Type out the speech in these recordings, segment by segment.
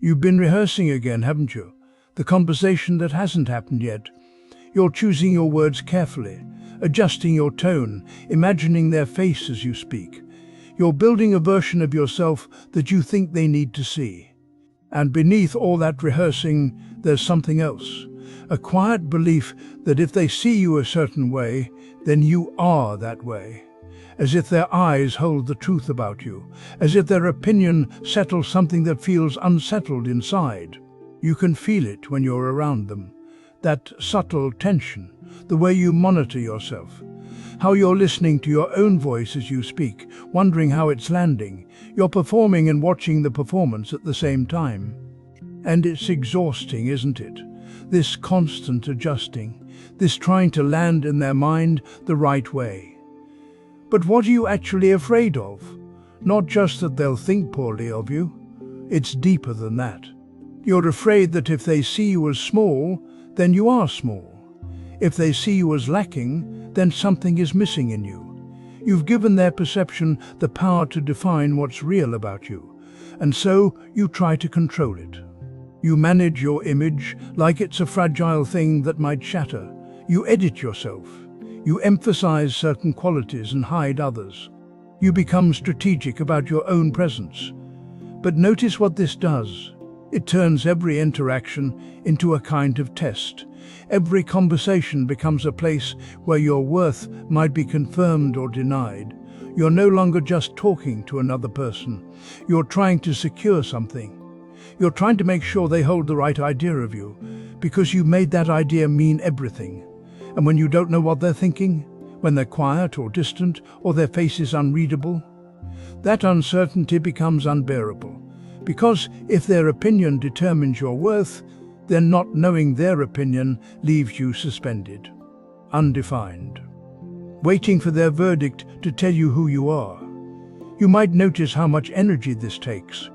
You've been rehearsing again, haven't you? The conversation that hasn't happened yet. You're choosing your words carefully, adjusting your tone, imagining their face as you speak. You're building a version of yourself that you think they need to see. And beneath all that rehearsing, there's something else. A quiet belief that if they see you a certain way, then you are that way. As if their eyes hold the truth about you, as if their opinion settles something that feels unsettled inside. You can feel it when you're around them. That subtle tension, the way you monitor yourself, how you're listening to your own voice as you speak, wondering how it's landing. You're performing and watching the performance at the same time. And it's exhausting, isn't it? This constant adjusting, this trying to land in their mind the right way. But what are you actually afraid of? Not just that they'll think poorly of you. It's deeper than that. You're afraid that if they see you as small, then you are small. If they see you as lacking, then something is missing in you. You've given their perception the power to define what's real about you, and so you try to control it. You manage your image like it's a fragile thing that might shatter. You edit yourself. You emphasize certain qualities and hide others. You become strategic about your own presence. But notice what this does. It turns every interaction into a kind of test. Every conversation becomes a place where your worth might be confirmed or denied. You're no longer just talking to another person. You're trying to secure something. You're trying to make sure they hold the right idea of you, because you made that idea mean everything. And when you don't know what they're thinking, when they're quiet or distant, or their face is unreadable, that uncertainty becomes unbearable. Because if their opinion determines your worth, then not knowing their opinion leaves you suspended, undefined, waiting for their verdict to tell you who you are. You might notice how much energy this takes,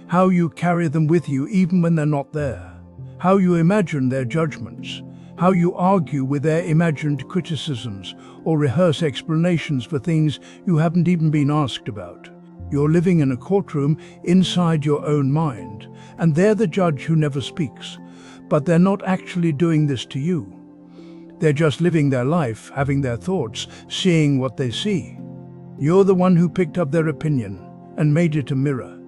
how you carry them with you even when they're not there, how you imagine their judgments, how you argue with their imagined criticisms or rehearse explanations for things you haven't even been asked about. You're living in a courtroom inside your own mind, and they're the judge who never speaks. But they're not actually doing this to you. They're just living their life, having their thoughts, seeing what they see. You're the one who picked up their opinion and made it a mirror.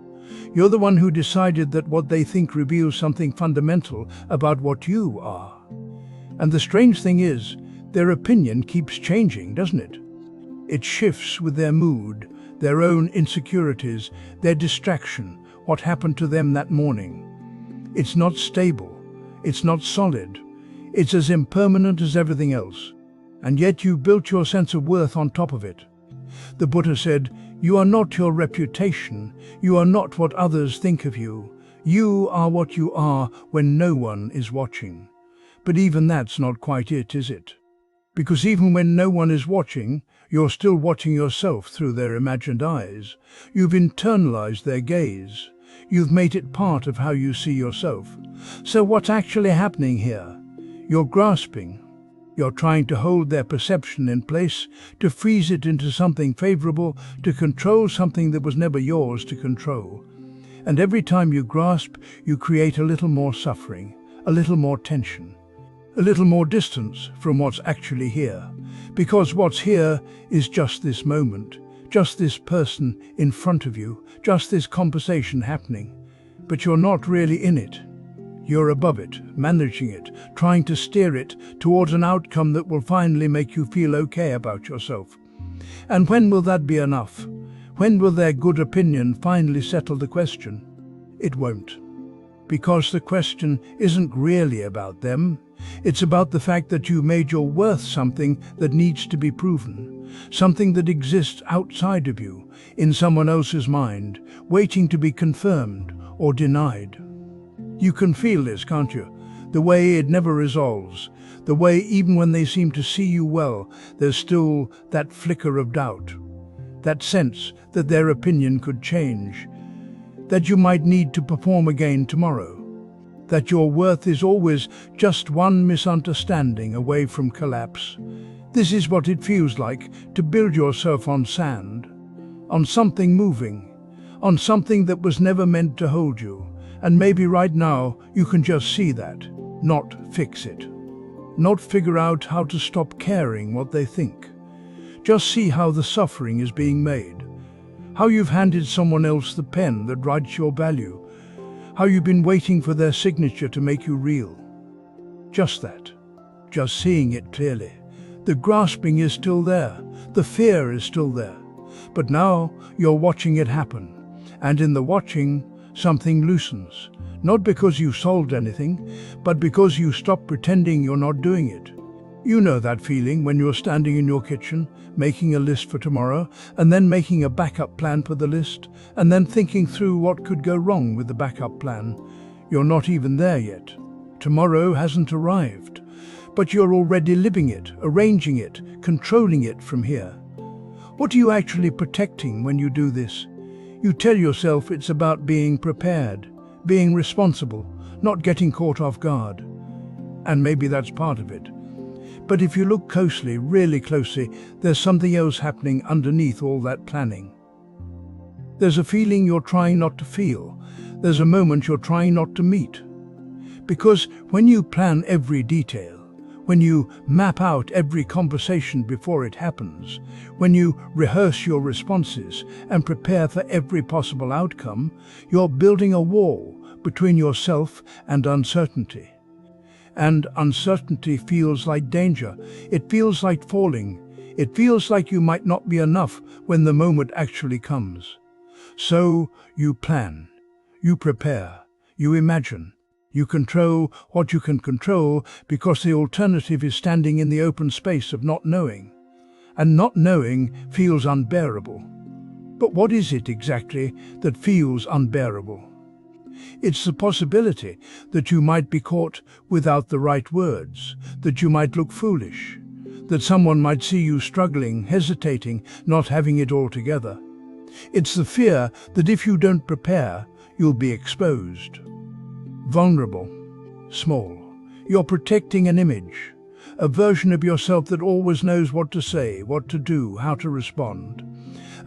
You're the one who decided that what they think reveals something fundamental about what you are. And the strange thing is, their opinion keeps changing, doesn't it? It shifts with their mood, their own insecurities, their distraction, what happened to them that morning. It's not stable. It's not solid. It's as impermanent as everything else. And yet you built your sense of worth on top of it. The Buddha said, "You are not your reputation. You are not what others think of you. You are what you are when no one is watching." But even that's not quite it, is it? Because even when no one is watching, you're still watching yourself through their imagined eyes. You've internalized their gaze. You've made it part of how you see yourself. So what's actually happening here? You're grasping. You're trying to hold their perception in place, to freeze it into something favorable, to control something that was never yours to control. And every time you grasp, you create a little more suffering, a little more tension, a little more distance from what's actually here. Because what's here is just this moment, just this person in front of you, just this conversation happening. But you're not really in it. You're above it, managing it, trying to steer it towards an outcome that will finally make you feel okay about yourself. And when will that be enough? When will their good opinion finally settle the question? It won't. Because the question isn't really about them. It's about the fact that you made your worth something that needs to be proven, something that exists outside of you, in someone else's mind, waiting to be confirmed or denied. You can feel this, can't you? The way it never resolves, the way even when they seem to see you well, there's still that flicker of doubt, that sense that their opinion could change, that you might need to perform again tomorrow, that your worth is always just one misunderstanding away from collapse. This is what it feels like to build yourself on sand, on something moving, on something that was never meant to hold you, And maybe right now you can just see that, not fix it. Not figure out how to stop caring what they think. Just see how the suffering is being made. How you've handed someone else the pen that writes your value. How you've been waiting for their signature to make you real. Just that. Just seeing it clearly. The grasping is still there. The fear is still there. But now you're watching it happen. And in the watching, something loosens. Not because you solved anything, but because you stop pretending you're not doing it. You know that feeling when you're standing in your kitchen, making a list for tomorrow, and then making a backup plan for the list, and then thinking through what could go wrong with the backup plan. You're not even there yet. Tomorrow hasn't arrived, but you're already living it, arranging it, controlling it from here. What are you actually protecting when you do this? You tell yourself it's about being prepared, being responsible, not getting caught off guard. And maybe that's part of it. But if you look closely, really closely, there's something else happening underneath all that planning. There's a feeling you're trying not to feel. There's a moment you're trying not to meet. Because when you plan every detail, when you map out every conversation before it happens, when you rehearse your responses and prepare for every possible outcome, you're building a wall between yourself and uncertainty. And uncertainty feels like danger. It feels like falling. It feels like you might not be enough when the moment actually comes. So you plan, you prepare, you imagine. You control what you can control because the alternative is standing in the open space of not knowing. And not knowing feels unbearable. But what is it exactly that feels unbearable? It's the possibility that you might be caught without the right words, that you might look foolish, that someone might see you struggling, hesitating, not having it all together. It's the fear that if you don't prepare, you'll be exposed. Vulnerable, small. You're protecting an image, a version of yourself that always knows what to say, what to do, how to respond.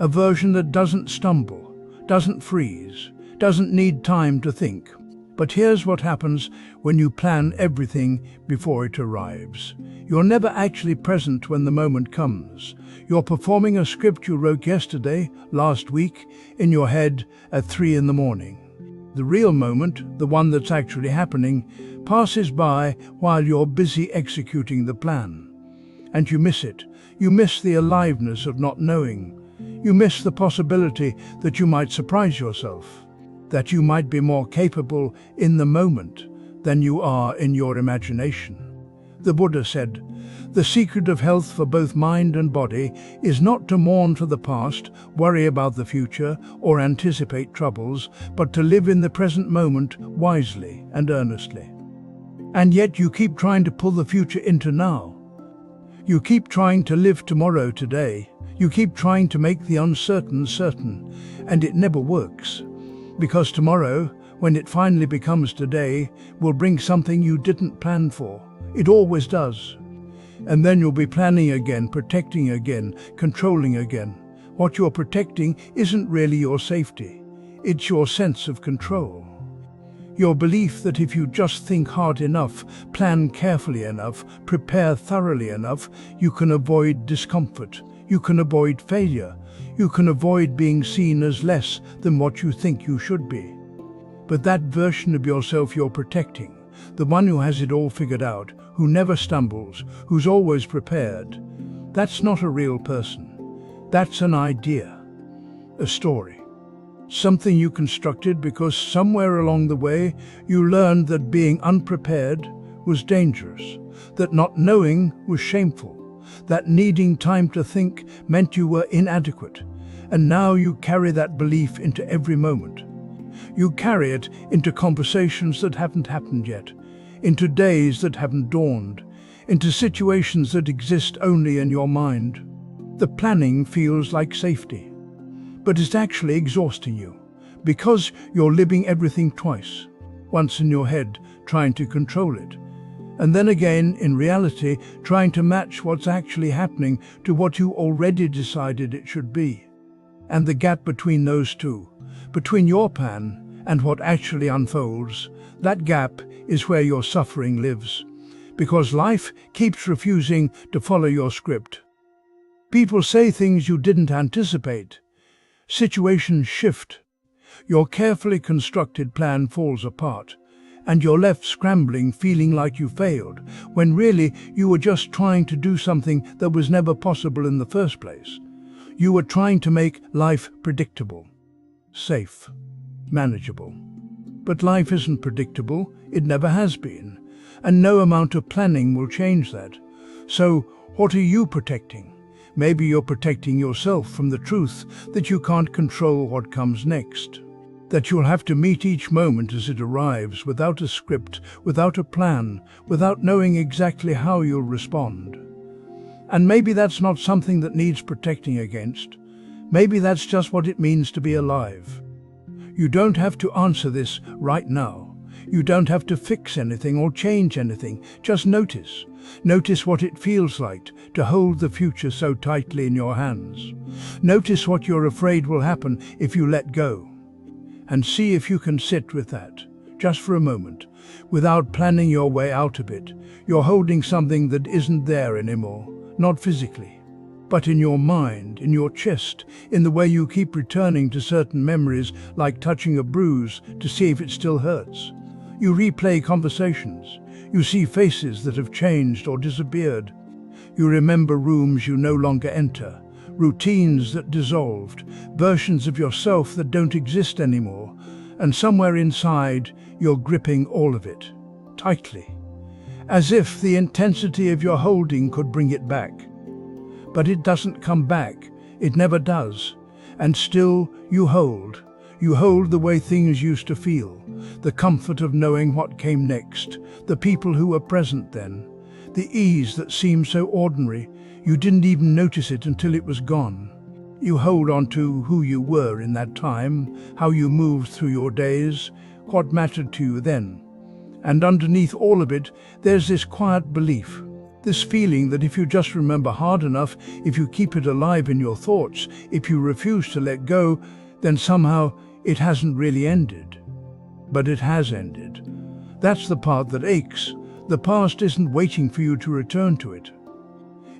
A version that doesn't stumble, doesn't freeze, doesn't need time to think. But here's what happens when you plan everything before it arrives. You're never actually present when the moment comes. You're performing a script you wrote yesterday, last week, in your head at 3 a.m. The real moment, the one that's actually happening, passes by while you're busy executing the plan. And you miss it. You miss the aliveness of not knowing. You miss the possibility that you might surprise yourself, that you might be more capable in the moment than you are in your imagination. The Buddha said, "The secret of health for both mind and body is not to mourn for the past, worry about the future, or anticipate troubles, but to live in the present moment wisely and earnestly." And yet you keep trying to pull the future into now. You keep trying to live tomorrow today. You keep trying to make the uncertain certain, and it never works. Because tomorrow, when it finally becomes today, will bring something you didn't plan for. It always does. And then you'll be planning again, protecting again, controlling again. What you're protecting isn't really your safety. It's your sense of control. Your belief that if you just think hard enough, plan carefully enough, prepare thoroughly enough, you can avoid discomfort. You can avoid failure. You can avoid being seen as less than what you think you should be. But that version of yourself you're protecting, the one who has it all figured out, who never stumbles, who's always prepared, that's not a real person. That's an idea, a story. Something you constructed because somewhere along the way you learned that being unprepared was dangerous, that not knowing was shameful, that needing time to think meant you were inadequate. And now you carry that belief into every moment. You carry it into conversations that haven't happened yet, into days that haven't dawned, into situations that exist only in your mind. The planning feels like safety, but it's actually exhausting you, because you're living everything twice, once in your head, trying to control it, and then again, in reality, trying to match what's actually happening to what you already decided it should be. And the gap between those two, between your plan and what actually unfolds, that gap is where your suffering lives. Because life keeps refusing to follow your script. People say things you didn't anticipate. Situations shift. Your carefully constructed plan falls apart, and you're left scrambling, feeling like you failed, when really you were just trying to do something that was never possible in the first place. You were trying to make life predictable, safe, manageable. But life isn't predictable, it never has been, and no amount of planning will change that. So, what are you protecting? Maybe you're protecting yourself from the truth that you can't control what comes next. That you'll have to meet each moment as it arrives, without a script, without a plan, without knowing exactly how you'll respond. And maybe that's not something that needs protecting against. Maybe that's just what it means to be alive. You don't have to answer this right now. You don't have to fix anything or change anything. Just notice. Notice what it feels like to hold the future so tightly in your hands. Notice what you're afraid will happen if you let go. And see if you can sit with that, just for a moment, without planning your way out of it. You're holding something that isn't there anymore, not physically, but in your mind, in your chest, in the way you keep returning to certain memories, like touching a bruise to see if it still hurts. You replay conversations. You see faces that have changed or disappeared. You remember rooms you no longer enter, routines that dissolved, versions of yourself that don't exist anymore, and somewhere inside you're gripping all of it, tightly, as if the intensity of your holding could bring it back. But it doesn't come back, it never does, and still you hold. You hold the way things used to feel, the comfort of knowing what came next, the people who were present then, the ease that seemed so ordinary, you didn't even notice it until it was gone. You hold on to who you were in that time, how you moved through your days, what mattered to you then. And underneath all of it, there's this quiet belief, this feeling that if you just remember hard enough, if you keep it alive in your thoughts, if you refuse to let go, then somehow it hasn't really ended. But it has ended. That's the part that aches. The past isn't waiting for you to return to it.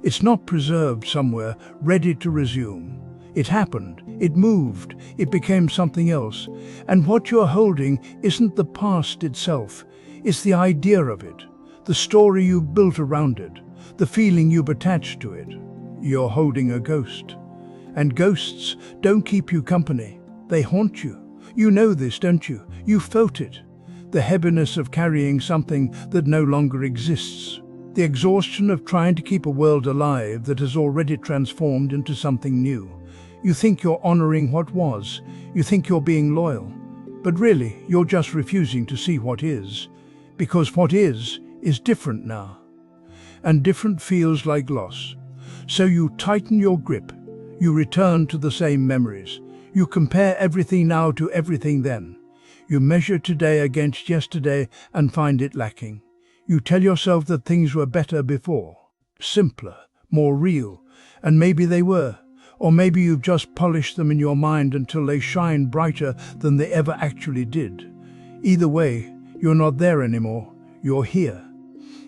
It's not preserved somewhere, ready to resume. It happened, it moved, it became something else. And what you're holding isn't the past itself, it's the idea of it, the story you've built around it, the feeling you've attached to it. You're holding a ghost. And ghosts don't keep you company. They haunt you. You know this, don't you? You felt it. The heaviness of carrying something that no longer exists. The exhaustion of trying to keep a world alive that has already transformed into something new. You think you're honoring what was. You think you're being loyal. But really, you're just refusing to see what is. Because what is different now. And different feels like loss. So you tighten your grip. You return to the same memories. You compare everything now to everything then. You measure today against yesterday and find it lacking. You tell yourself that things were better before, simpler, more real, and maybe they were. Or maybe you've just polished them in your mind until they shine brighter than they ever actually did. Either way, you're not there anymore, you're here.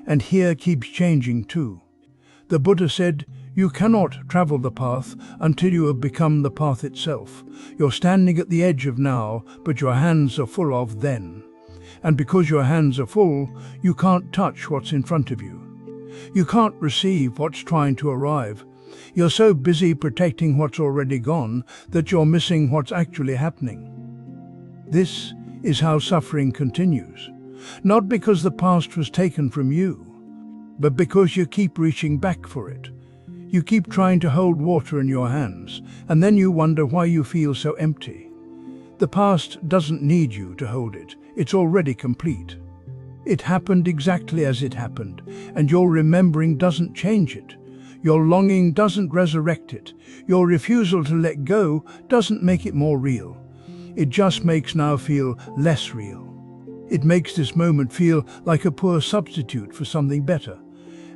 And here keeps changing too. The Buddha said, you cannot travel the path until you have become the path itself. You're standing at the edge of now, but your hands are full of then. And because your hands are full, you can't touch what's in front of you. You can't receive what's trying to arrive. You're so busy protecting what's already gone that you're missing what's actually happening. This is how suffering continues. Not because the past was taken from you, but because you keep reaching back for it. You keep trying to hold water in your hands, and then you wonder why you feel so empty. The past doesn't need you to hold it. It's already complete. It happened exactly as it happened, and your remembering doesn't change it. Your longing doesn't resurrect it. Your refusal to let go doesn't make it more real. It just makes now feel less real. It makes this moment feel like a poor substitute for something better.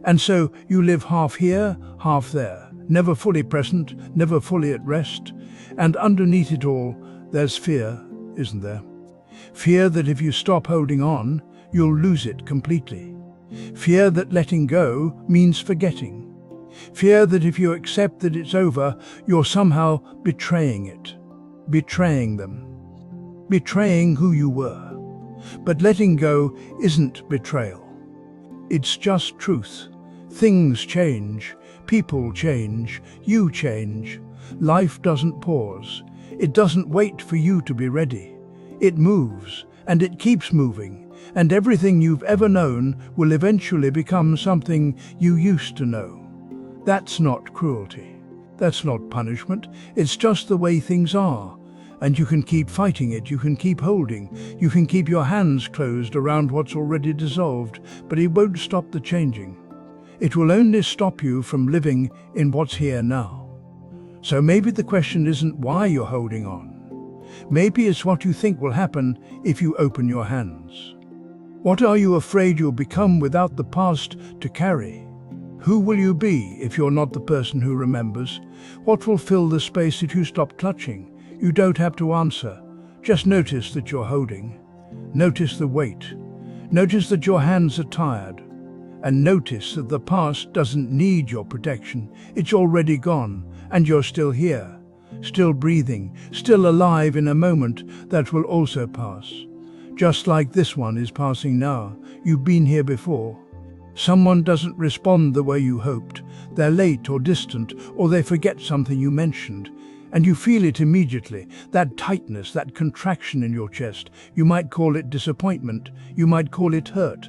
And so you live half here, half there, never fully present, never fully at rest. And underneath it all, there's fear, isn't there? Fear that if you stop holding on, you'll lose it completely. Fear that letting go means forgetting. Fear that if you accept that it's over, you're somehow betraying it. Betraying them. Betraying who you were. But letting go isn't betrayal. It's just truth. Things change. People change. You change. Life doesn't pause. It doesn't wait for you to be ready. It moves, and it keeps moving, and everything you've ever known will eventually become something you used to know. That's not cruelty. That's not punishment. It's just the way things are. And you can keep fighting it, you can keep holding, you can keep your hands closed around what's already dissolved, but it won't stop the changing. It will only stop you from living in what's here now. So maybe the question isn't why you're holding on. Maybe it's what you think will happen if you open your hands. What are you afraid you'll become without the past to carry? Who will you be if you're not the person who remembers? What will fill the space if you stop clutching? You don't have to answer. Just notice that you're holding. Notice the weight. Notice that your hands are tired. And notice that the past doesn't need your protection. It's already gone, and you're still here. Still breathing, still alive in a moment that will also pass. Just like this one is passing now. You've been here before. Someone doesn't respond the way you hoped. They're late or distant, or they forget something you mentioned. And you feel it immediately, that tightness, that contraction in your chest. You might call it disappointment, you might call it hurt.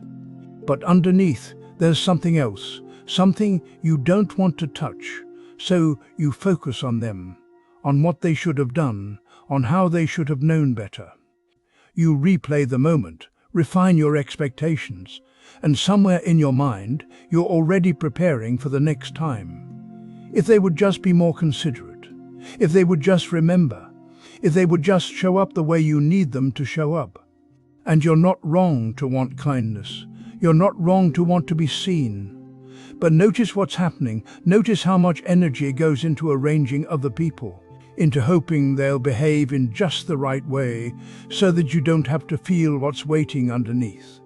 But underneath, there's something else, something you don't want to touch. So you focus on them, on what they should have done, on how they should have known better. You replay the moment, refine your expectations, and somewhere in your mind, you're already preparing for the next time. If they would just be more considerate, if they would just remember, if they would just show up the way you need them to show up. And you're not wrong to want kindness. You're not wrong to want to be seen. But notice what's happening. Notice how much energy goes into arranging other people, into hoping they'll behave in just the right way so that you don't have to feel what's waiting underneath.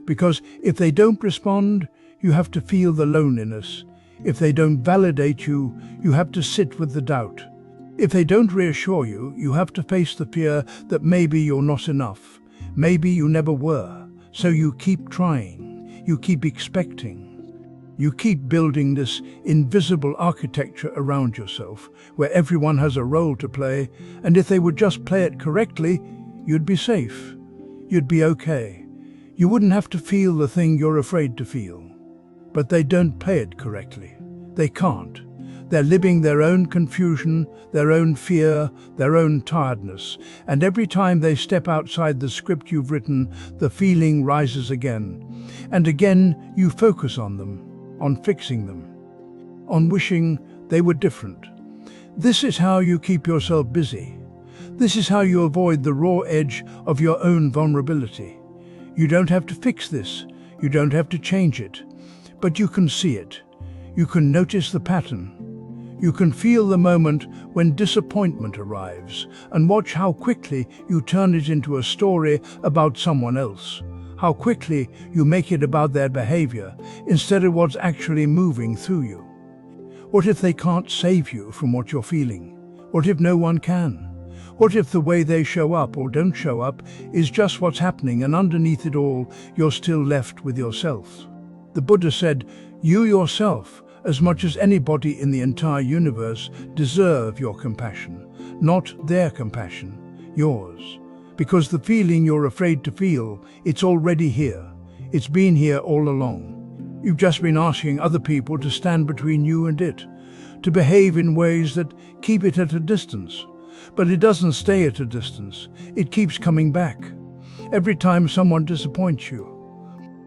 Because if they don't respond, you have to feel the loneliness. If they don't validate you, you have to sit with the doubt. If they don't reassure you, you have to face the fear that maybe you're not enough. Maybe you never were. So you keep trying. You keep expecting. You keep building this invisible architecture around yourself, where everyone has a role to play, and if they would just play it correctly, you'd be safe. You'd be okay. You wouldn't have to feel the thing you're afraid to feel. But they don't play it correctly. They can't. They're living their own confusion, their own fear, their own tiredness. And every time they step outside the script you've written, the feeling rises again. And again, you focus on them, on fixing them, on wishing they were different. This is how you keep yourself busy. This is how you avoid the raw edge of your own vulnerability. You don't have to fix this. You don't have to change it. But you can see it. You can notice the pattern. You can feel the moment when disappointment arrives and watch how quickly you turn it into a story about someone else. How quickly you make it about their behavior instead of what's actually moving through you. What if they can't save you from what you're feeling? What if no one can? What if the way they show up or don't show up is just what's happening and underneath it all, you're still left with yourself? The Buddha said, you yourself, as much as anybody in the entire universe, deserve your compassion, not their compassion, yours. Because the feeling you're afraid to feel, it's already here. It's been here all along. You've just been asking other people to stand between you and it, to behave in ways that keep it at a distance. But it doesn't stay at a distance. It keeps coming back. Every time someone disappoints you,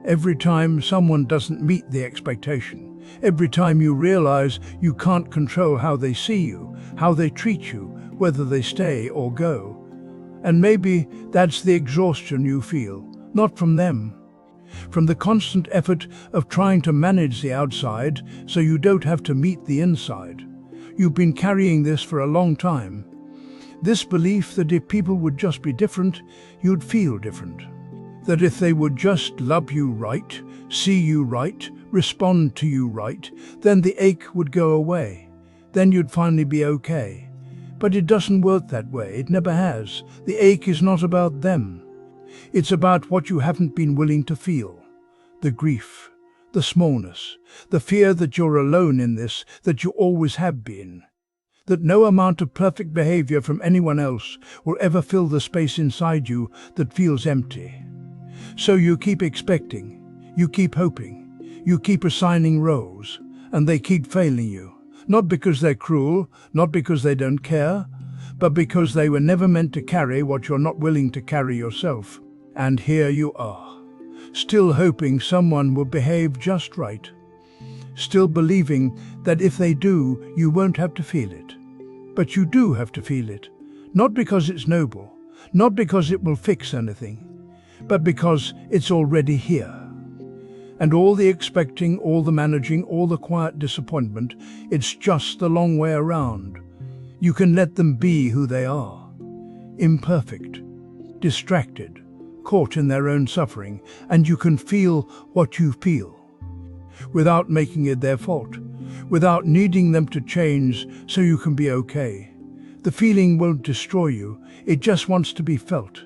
every time someone doesn't meet the expectation, every time you realize you can't control how they see you, how they treat you, whether they stay or go. And maybe that's the exhaustion you feel, not from them. From the constant effort of trying to manage the outside so you don't have to meet the inside. You've been carrying this for a long time. This belief that if people would just be different, you'd feel different. That if they would just love you right, see you right, respond to you right, then the ache would go away. Then you'd finally be okay. But it doesn't work that way. It never has. The ache is not about them. It's about what you haven't been willing to feel. The grief, the smallness, the fear that you're alone in this, that you always have been. That no amount of perfect behavior from anyone else will ever fill the space inside you that feels empty. So you keep expecting, you keep hoping, you keep assigning roles, and they keep failing you. Not because they're cruel, not because they don't care, but because they were never meant to carry what you're not willing to carry yourself. And here you are, still hoping someone will behave just right. Still believing that if they do, you won't have to feel it. But you do have to feel it, not because it's noble, not because it will fix anything, but because it's already here. And all the expecting, all the managing, all the quiet disappointment, it's just the long way around. You can let them be who they are. Imperfect, distracted, caught in their own suffering, and you can feel what you feel. Without making it their fault, without needing them to change so you can be okay. The feeling won't destroy you, it just wants to be felt.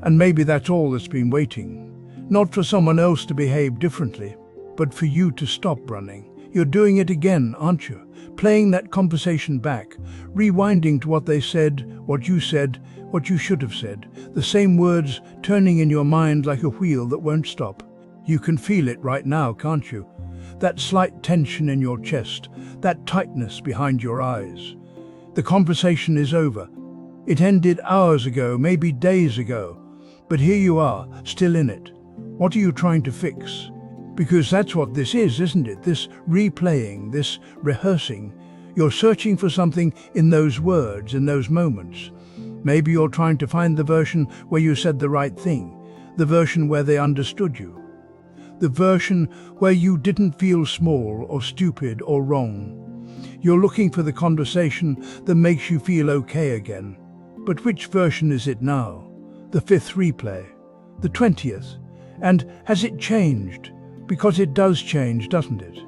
And maybe that's all that's been waiting. Not for someone else to behave differently, but for you to stop running. You're doing it again, aren't you? Playing that conversation back, rewinding to what they said, what you should have said. The same words turning in your mind like a wheel that won't stop. You can feel it right now, can't you? That slight tension in your chest, that tightness behind your eyes. The conversation is over. It ended hours ago, maybe days ago. But here you are, still in it. What are you trying to fix? Because that's what this is, isn't it? This replaying, this rehearsing. You're searching for something in those words, in those moments. Maybe you're trying to find the version where you said the right thing, the version where they understood you, the version where you didn't feel small or stupid or wrong. You're looking for the conversation that makes you feel okay again. But which version is it now? The 5th replay? The 20th? And has it changed? Because it does change, doesn't it?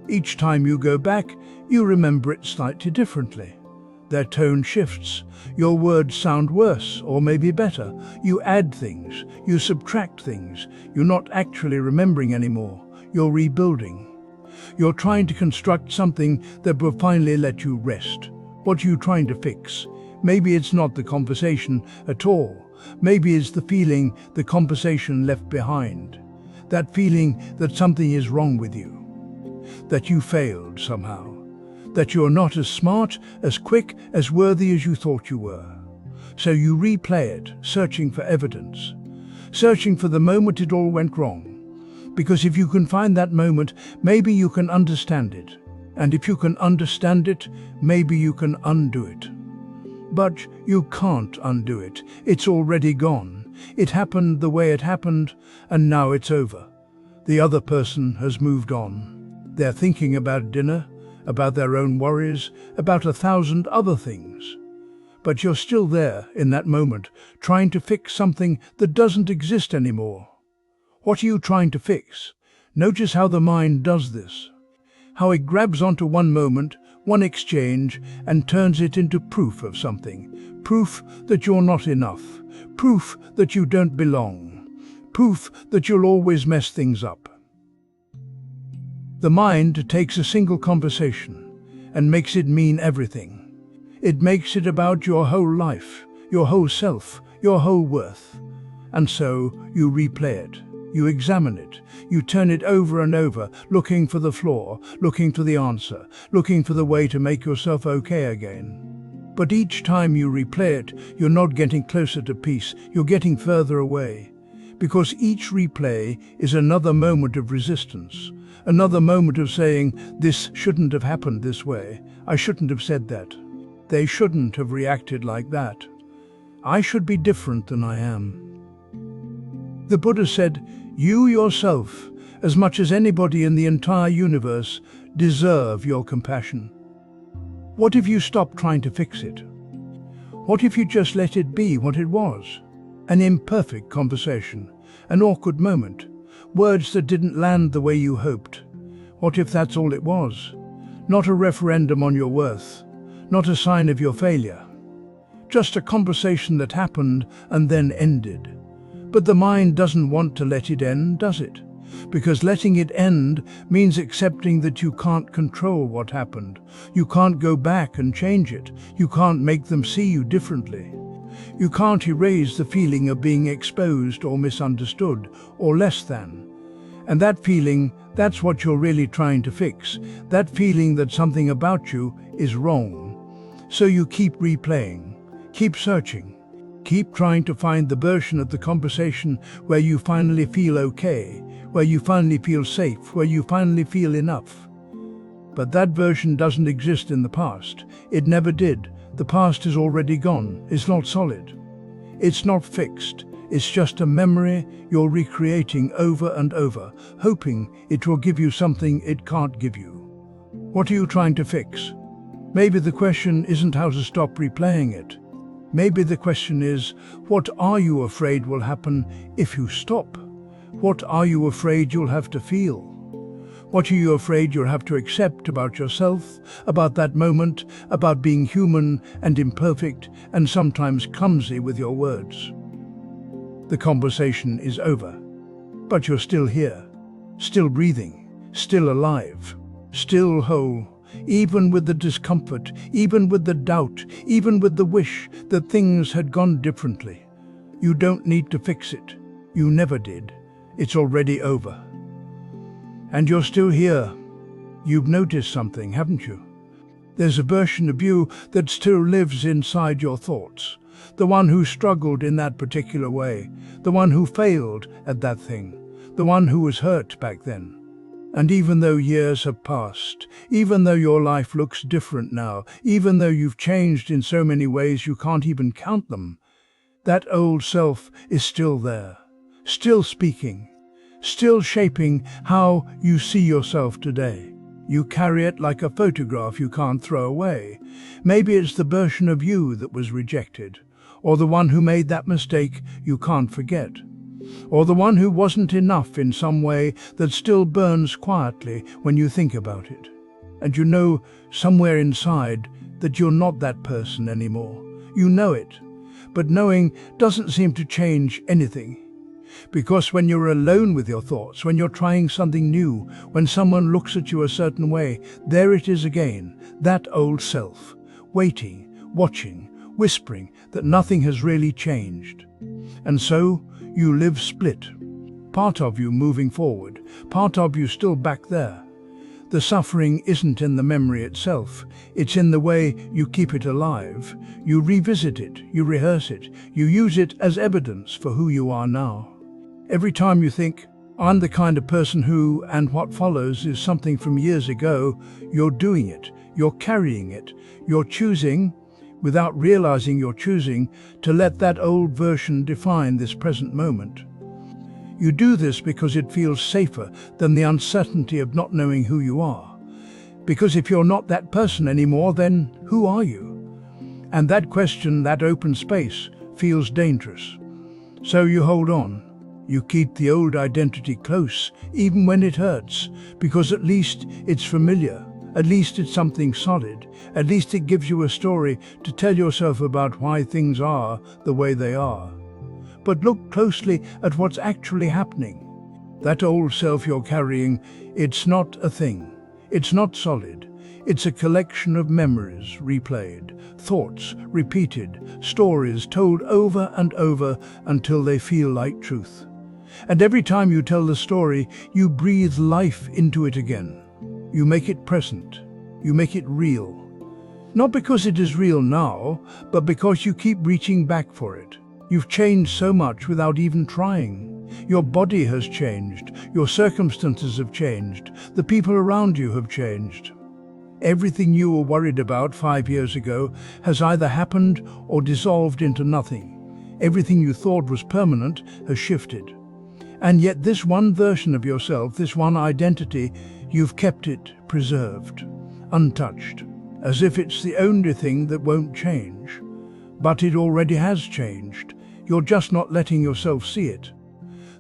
Each time you go back, you remember it slightly differently. Their tone shifts. Your words sound worse, or maybe better. You add things. You subtract things. You're not actually remembering anymore. You're rebuilding. You're trying to construct something that will finally let you rest. What are you trying to fix? Maybe it's not the conversation at all. Maybe it's the feeling the conversation left behind. That feeling that something is wrong with you. That you failed somehow. That you're not as smart, as quick, as worthy as you thought you were. So you replay it, searching for evidence. Searching for the moment it all went wrong. Because if you can find that moment, maybe you can understand it. And if you can understand it, maybe you can undo it. But you can't undo it. It's already gone. It happened the way it happened, and now it's over. The other person has moved on. They're thinking about dinner, about their own worries, about 1,000 other things. But you're still there in that moment, trying to fix something that doesn't exist anymore. What are you trying to fix? Notice how the mind does this. How it grabs onto one moment, one exchange, and turns it into proof of something. Proof that you're not enough. Proof that you don't belong. Proof that you'll always mess things up. The mind takes a single conversation and makes it mean everything. It makes it about your whole life, your whole self, your whole worth. And so you replay it. You examine it. You turn it over and over, looking for the flaw, looking for the answer, looking for the way to make yourself okay again. But each time you replay it, you're not getting closer to peace, you're getting further away. Because each replay is another moment of resistance, another moment of saying, this shouldn't have happened this way, I shouldn't have said that. They shouldn't have reacted like that. I should be different than I am. The Buddha said, you yourself, as much as anybody in the entire universe, deserve your compassion. What if you stop trying to fix it? What if you just let it be what it was? An imperfect conversation, an awkward moment, words that didn't land the way you hoped. What if that's all it was? Not a referendum on your worth, not a sign of your failure. Just a conversation that happened and then ended. But the mind doesn't want to let it end, does it? Because letting it end means accepting that you can't control what happened. You can't go back and change it. You can't make them see you differently. You can't erase the feeling of being exposed or misunderstood or less than. And that feeling, that's what you're really trying to fix. That feeling that something about you is wrong. So you keep replaying, keep searching, keep trying to find the version of the conversation where you finally feel okay, where you finally feel safe, where you finally feel enough. But that version doesn't exist in the past. It never did. The past is already gone. It's not solid. It's not fixed. It's just a memory you're recreating over and over, hoping it will give you something it can't give you. What are you trying to fix? Maybe the question isn't how to stop replaying it. Maybe the question is, what are you afraid will happen if you stop? What are you afraid you'll have to feel? What are you afraid you'll have to accept about yourself, about that moment, about being human and imperfect and sometimes clumsy with your words? The conversation is over, but you're still here, still breathing, still alive, still whole, even with the discomfort, even with the doubt, even with the wish that things had gone differently. You don't need to fix it. You never did. It's already over. And you're still here. You've noticed something, haven't you? There's a version of you that still lives inside your thoughts. The one who struggled in that particular way. The one who failed at that thing. The one who was hurt back then. And even though years have passed, even though your life looks different now, even though you've changed in so many ways you can't even count them, that old self is still there, still speaking, still shaping how you see yourself today. You carry it like a photograph you can't throw away. Maybe it's the version of you that was rejected, or the one who made that mistake you can't forget, or the one who wasn't enough in some way that still burns quietly when you think about it. And you know somewhere inside that you're not that person anymore. You know it, but knowing doesn't seem to change anything. Because when you're alone with your thoughts, when you're trying something new, when someone looks at you a certain way, there it is again, that old self, waiting, watching, whispering that nothing has really changed. And so you live split. Part of you moving forward, part of you still back there. The suffering isn't in the memory itself, it's in the way you keep it alive. You revisit it, you rehearse it, you use it as evidence for who you are now. Every time you think, I'm the kind of person who, and what follows is something from years ago, you're doing it, you're carrying it, you're choosing, without realizing you're choosing, to let that old version define this present moment. You do this because it feels safer than the uncertainty of not knowing who you are. Because if you're not that person anymore, then who are you? And that question, that open space, feels dangerous. So you hold on. You keep the old identity close, even when it hurts, because at least it's familiar, at least it's something solid, at least it gives you a story to tell yourself about why things are the way they are. But look closely at what's actually happening. That old self you're carrying, it's not a thing. It's not solid. It's a collection of memories replayed, thoughts repeated, stories told over and over until they feel like truth. And every time you tell the story, you breathe life into it again. You make it present. You make it real. Not because it is real now, but because you keep reaching back for it. You've changed so much without even trying. Your body has changed. Your circumstances have changed. The people around you have changed. Everything you were worried about 5 years ago has either happened or dissolved into nothing. Everything you thought was permanent has shifted. And yet this one version of yourself, this one identity, you've kept it preserved, untouched, as if it's the only thing that won't change. But it already has changed. You're just not letting yourself see it.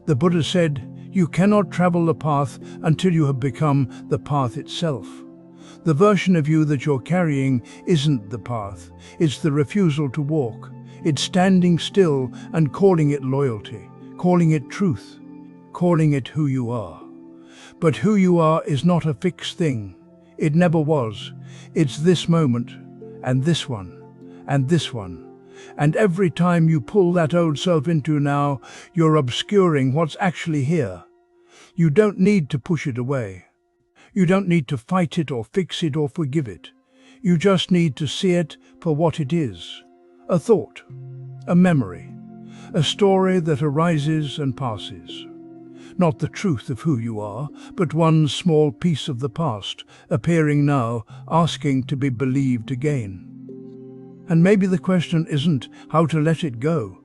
The Buddha said, you cannot travel the path until you have become the path itself. The version of you that you're carrying isn't the path. It's the refusal to walk. It's standing still and calling it loyalty, calling it truth, calling it who you are. But who you are is not a fixed thing. It never was. It's this moment, and this one, and this one. And every time you pull that old self into now, you're obscuring what's actually here. You don't need to push it away. You don't need to fight it or fix it or forgive it. You just need to see it for what it is. A thought, a memory, a story that arises and passes. Not the truth of who you are, but one small piece of the past, appearing now, asking to be believed again. And maybe the question isn't how to let it go.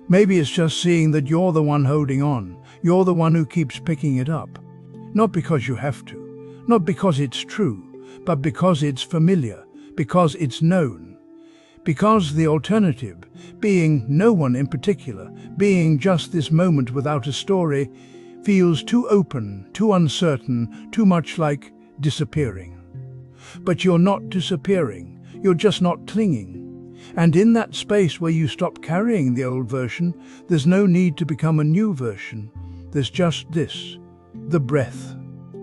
Maybe it's just seeing that you're the one holding on. You're the one who keeps picking it up. Not because you have to, not because it's true, but because it's familiar, because it's known. Because the alternative, being no one in particular, being just this moment without a story, feels too open, too uncertain, too much like disappearing. But you're not disappearing, you're just not clinging. And in that space where you stop carrying the old version, there's no need to become a new version. There's just this, the breath,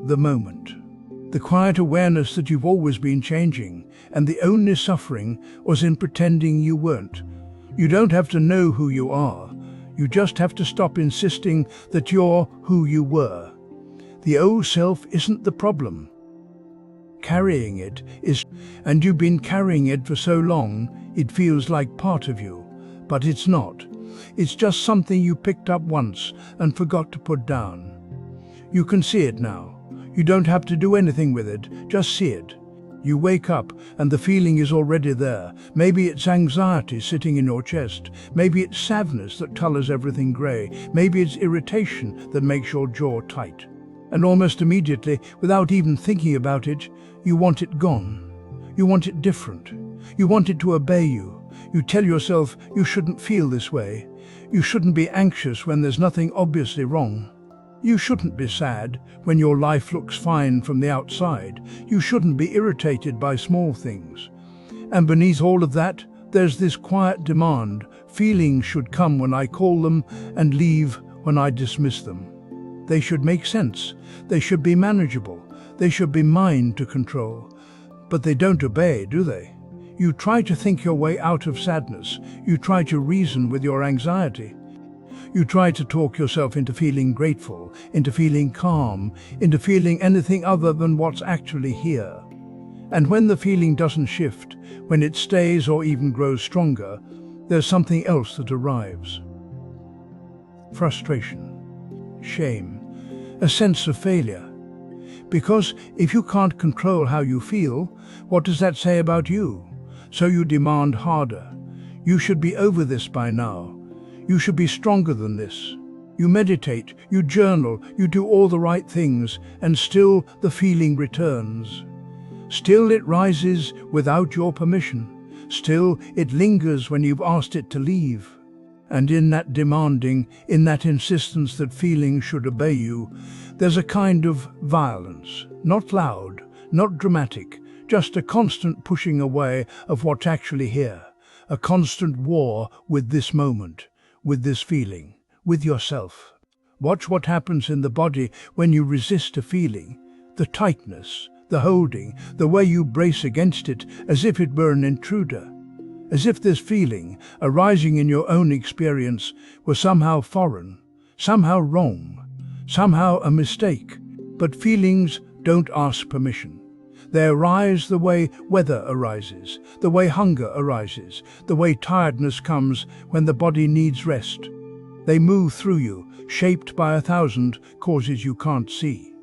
the moment. The quiet awareness that you've always been changing, and the only suffering was in pretending you weren't. You don't have to know who you are. You just have to stop insisting that you're who you were. The old self isn't the problem. Carrying it is, and you've been carrying it for so long, it feels like part of you. But it's not. It's just something you picked up once and forgot to put down. You can see it now. You don't have to do anything with it, just see it. You wake up and the feeling is already there. Maybe it's anxiety sitting in your chest. Maybe it's sadness that colors everything gray. Maybe it's irritation that makes your jaw tight. And almost immediately, without even thinking about it, you want it gone. You want it different. You want it to obey you. You tell yourself you shouldn't feel this way. You shouldn't be anxious when there's nothing obviously wrong. You shouldn't be sad when your life looks fine from the outside. You shouldn't be irritated by small things. And beneath all of that, there's this quiet demand. Feelings should come when I call them and leave when I dismiss them. They should make sense. They should be manageable. They should be mine to control. But they don't obey, do they? You try to think your way out of sadness. You try to reason with your anxiety. You try to talk yourself into feeling grateful, into feeling calm, into feeling anything other than what's actually here. And when the feeling doesn't shift, when it stays or even grows stronger, there's something else that arrives. Frustration, shame, a sense of failure. Because if you can't control how you feel, what does that say about you? So you demand harder. You should be over this by now. You should be stronger than this. You meditate, you journal, you do all the right things, and still the feeling returns. Still it rises without your permission. Still it lingers when you've asked it to leave. And in that demanding, in that insistence that feelings should obey you, there's a kind of violence, not loud, not dramatic, just a constant pushing away of what's actually here, a constant war with this moment, with this feeling, with yourself. Watch what happens in the body when you resist a feeling, the tightness, the holding, the way you brace against it as if it were an intruder, as if this feeling, arising in your own experience, were somehow foreign, somehow wrong, somehow a mistake. But feelings don't ask permission. They arise the way weather arises, the way hunger arises, the way tiredness comes when the body needs rest. They move through you, shaped by 1,000 causes you can't see.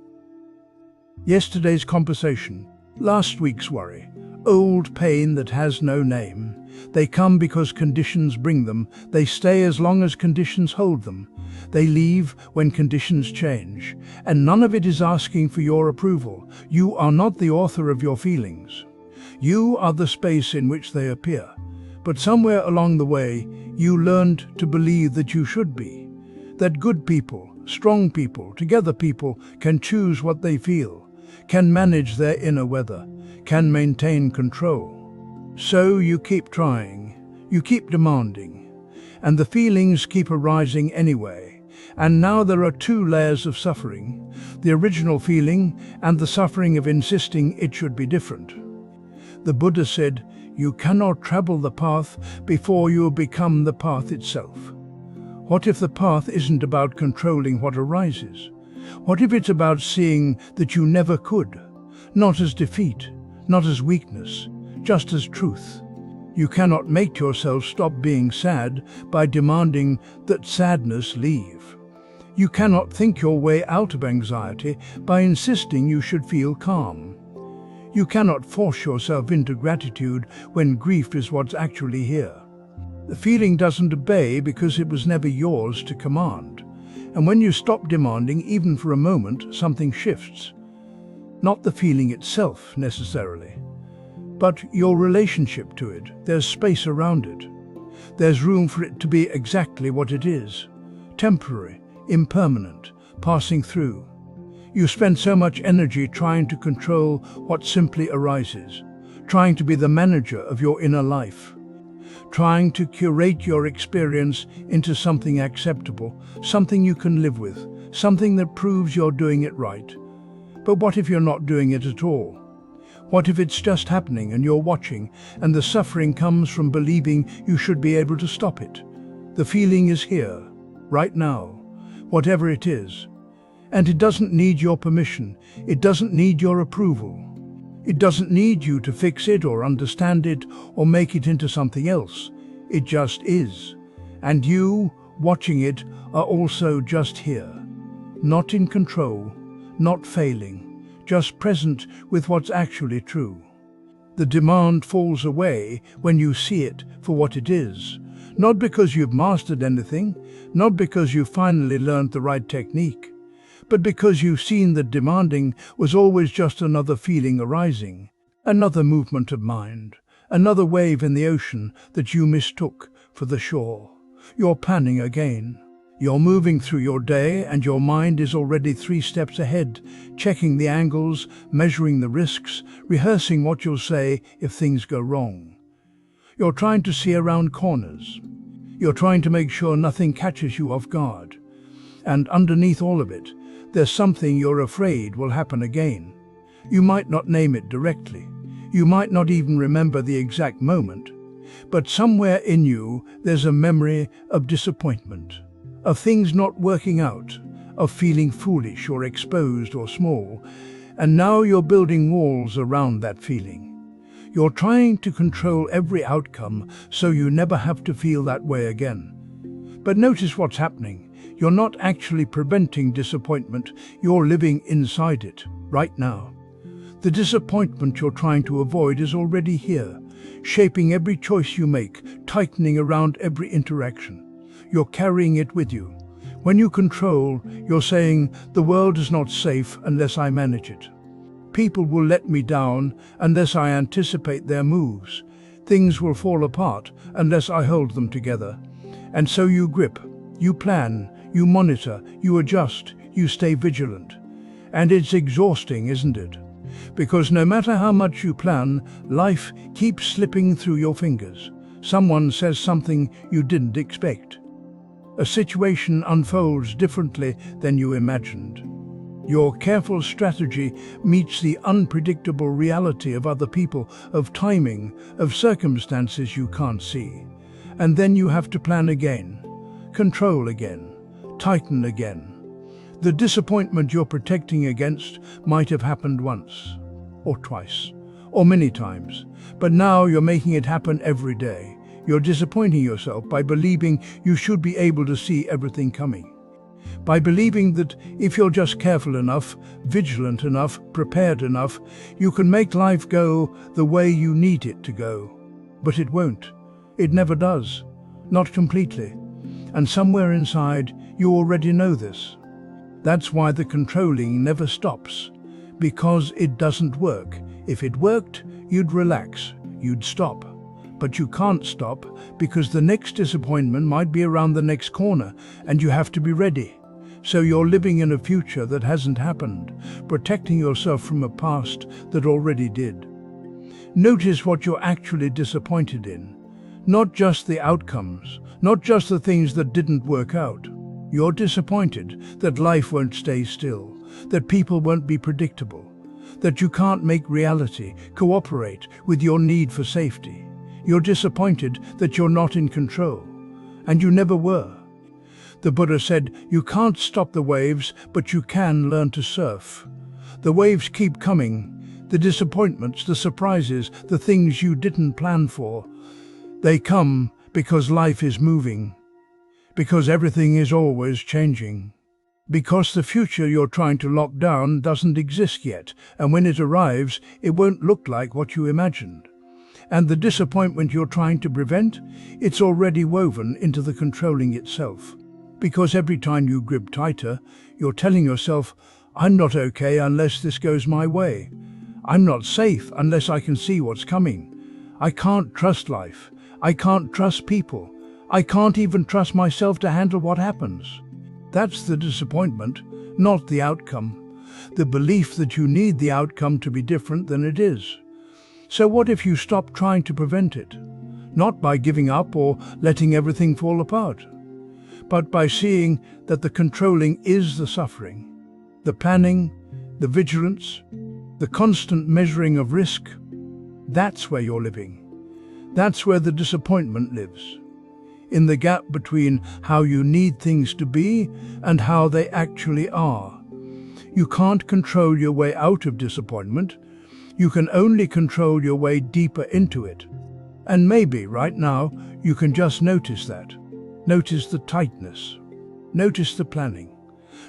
Yesterday's conversation, last week's worry, old pain that has no name. They come because conditions bring them. They stay as long as conditions hold them. They leave when conditions change. And none of it is asking for your approval. You are not the author of your feelings. You are the space in which they appear. But somewhere along the way, you learned to believe that you should be. That good people, strong people, together people can choose what they feel, can manage their inner weather, can maintain control. So you keep trying, you keep demanding, and the feelings keep arising anyway. And now there are two layers of suffering, the original feeling and the suffering of insisting it should be different. The Buddha said, "You cannot travel the path before you become the path itself." What if the path isn't about controlling what arises? What if it's about seeing that you never could? Not as defeat, not as weakness, just as truth. You cannot make yourself stop being sad by demanding that sadness leave. You cannot think your way out of anxiety by insisting you should feel calm. You cannot force yourself into gratitude when grief is what's actually here. The feeling doesn't obey because it was never yours to command. And when you stop demanding, even for a moment, something shifts. Not the feeling itself, necessarily, but your relationship to it. There's space around it. There's room for it to be exactly what it is. Temporary, impermanent, passing through. You spend so much energy trying to control what simply arises, trying to be the manager of your inner life, trying to curate your experience into something acceptable, something you can live with, something that proves you're doing it right. But what if you're not doing it at all? What if it's just happening and you're watching, and the suffering comes from believing you should be able to stop it? The feeling is here, right now, whatever it is. And it doesn't need your permission. It doesn't need your approval. It doesn't need you to fix it or understand it or make it into something else. It just is. And you, watching it, are also just here. Not in control, not failing, just present with what's actually true. The demand falls away when you see it for what it is. Not because you've mastered anything, not because you've finally learned the right technique, but because you've seen that demanding was always just another feeling arising, another movement of mind, another wave in the ocean that you mistook for the shore. You're planning again. You're moving through your day and your mind is already 3 steps ahead, checking the angles, measuring the risks, rehearsing what you'll say if things go wrong. You're trying to see around corners. You're trying to make sure nothing catches you off guard. And underneath all of it, there's something you're afraid will happen again. You might not name it directly. You might not even remember the exact moment. But somewhere in you, there's a memory of disappointment, of things not working out, of feeling foolish or exposed or small. And now you're building walls around that feeling. You're trying to control every outcome so you never have to feel that way again. But notice what's happening. You're not actually preventing disappointment, you're living inside it, right now. The disappointment you're trying to avoid is already here, shaping every choice you make, tightening around every interaction. You're carrying it with you. When you control, you're saying, the world is not safe unless I manage it. People will let me down unless I anticipate their moves. Things will fall apart unless I hold them together. And so you grip, you plan, you monitor, you adjust, you stay vigilant. And it's exhausting, isn't it? Because no matter how much you plan, life keeps slipping through your fingers. Someone says something you didn't expect. A situation unfolds differently than you imagined. Your careful strategy meets the unpredictable reality of other people, of timing, of circumstances you can't see. And then you have to plan again, control again, tighten again. The disappointment you're protecting against might have happened once, or twice, or many times, but now you're making it happen every day. You're disappointing yourself by believing you should be able to see everything coming. By believing that if you're just careful enough, vigilant enough, prepared enough, you can make life go the way you need it to go. But it won't. It never does. Not completely. And somewhere inside, you already know this. That's why the controlling never stops. Because it doesn't work. If it worked, you'd relax. You'd stop. But you can't stop because the next disappointment might be around the next corner and you have to be ready. So you're living in a future that hasn't happened, protecting yourself from a past that already did. Notice what you're actually disappointed in. Not just the outcomes, not just the things that didn't work out. You're disappointed that life won't stay still, that people won't be predictable, that you can't make reality cooperate with your need for safety. You're disappointed that you're not in control, and you never were. The Buddha said, you can't stop the waves, but you can learn to surf. The waves keep coming, the disappointments, the surprises, the things you didn't plan for. They come because life is moving, because everything is always changing, because the future you're trying to lock down doesn't exist yet, and when it arrives, it won't look like what you imagined. And the disappointment you're trying to prevent, it's already woven into the controlling itself. Because every time you grip tighter, you're telling yourself, I'm not okay unless this goes my way. I'm not safe unless I can see what's coming. I can't trust life. I can't trust people. I can't even trust myself to handle what happens. That's the disappointment, not the outcome. The belief that you need the outcome to be different than it is. So what if you stop trying to prevent it? Not by giving up or letting everything fall apart, but by seeing that the controlling is the suffering, the planning, the vigilance, the constant measuring of risk. That's where you're living. That's where the disappointment lives. In the gap between how you need things to be and how they actually are. You can't control your way out of disappointment. You can only control your way deeper into it. And maybe right now you can just notice that. Notice the tightness. Notice the planning.